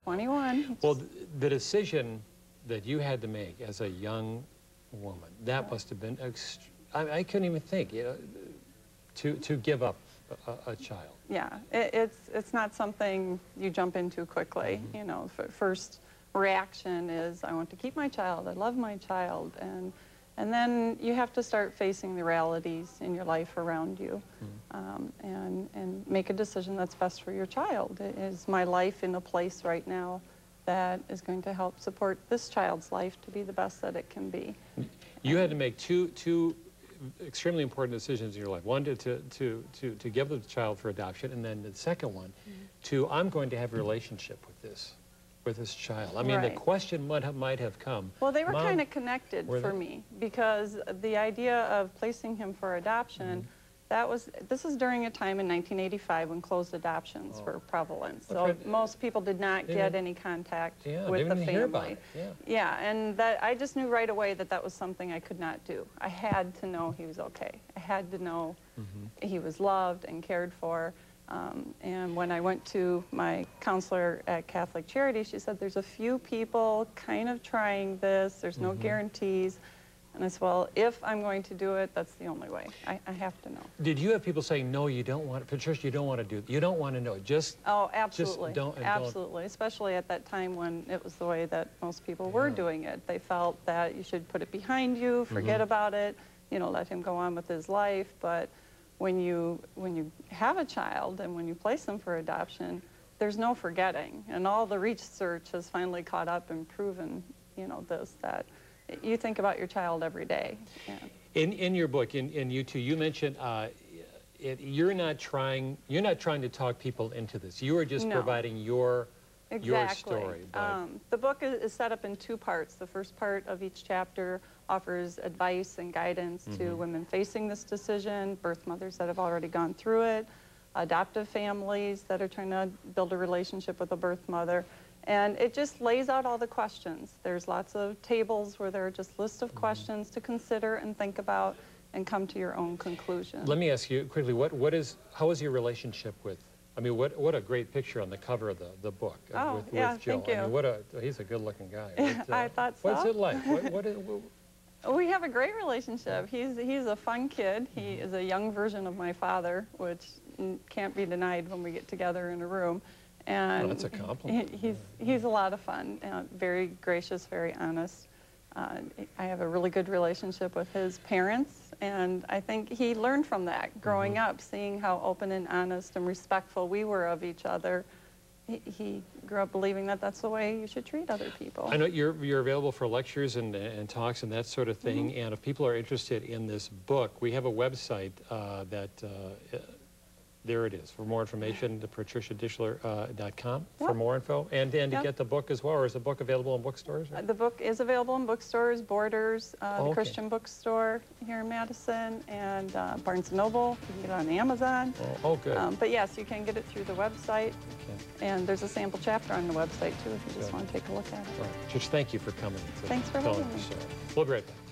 21. Well, the decision that you had to make as a young woman, that must have been, I couldn't even think, you know, to give up a child. Yeah, it's not something you jump into quickly. You know, first reaction is, I want to keep my child, I love my child, and then you have to start facing the realities in your life around you, and make a decision that's best for your child. Is my life in a place right now that is going to help support this child's life to be the best that it can be? You had to make two extremely important decisions in your life. One, to give the child for adoption, and then the second one, I'm going to have a relationship with this child. I mean, the question might have come. Well, they were kind of connected for me, because the idea of placing him for adoption, this is during a time in 1985 when closed adoptions were prevalent. So most people did not get any contact with the family. Yeah, and I just knew right away that was something I could not do. I had to know he was okay. I had to know he was loved and cared for. And when I went to my counselor at Catholic Charity, she said, there's a few people kind of trying this, there's no guarantees. And I said, well, if I'm going to do it, that's the only way. I have to know. Did you have people saying, no, you don't want it, Patricia, you don't want to do it, you don't want to know, just... Oh, absolutely, absolutely, especially at that time when it was the way that most people were doing it. They felt that you should put it behind you, forget about it, you know, let him go on with his life. But when you have a child and when you place them for adoption, there's no forgetting. And all the research has finally caught up and proven, you know, that you think about your child every day. In your book, in you two, you mentioned you're not trying to talk people into this. You are just providing your story. The book is set up in two parts. The first part of each chapter offers advice and guidance to women facing this decision, birth mothers that have already gone through it, adoptive families that are trying to build a relationship with a birth mother. And it just lays out all the questions. There's lots of tables where there are just lists of questions to consider and think about and come to your own conclusion. Let me ask you quickly, how is your relationship with, I mean, what a great picture on the cover of the book with Joe. Thank you. I mean, he's a good-looking guy. I thought so. What's it like? We have a great relationship. He's a fun kid. He is a young version of my father, which can't be denied when we get together in a room. And that's a compliment. He's a lot of fun, very gracious, very honest. I have a really good relationship with his parents, and I think he learned from that growing up, seeing how open and honest and respectful we were of each other. He grew up believing that that's the way you should treat other people. I know you're available for lectures and talks and that sort of thing, and if people are interested in this book, we have a website there it is. For more information, to PatriciaDischler.com for more info. And to get the book as well, or is the book available in bookstores? The book is available in bookstores, Borders, the Christian bookstore here in Madison, and Barnes & Noble. You can get it on Amazon. Good. But yes, you can get it through the website. And there's a sample chapter on the website, too, if you just want to take a look at it. Patricia, thank you for coming. Thanks for having me. We'll be right back.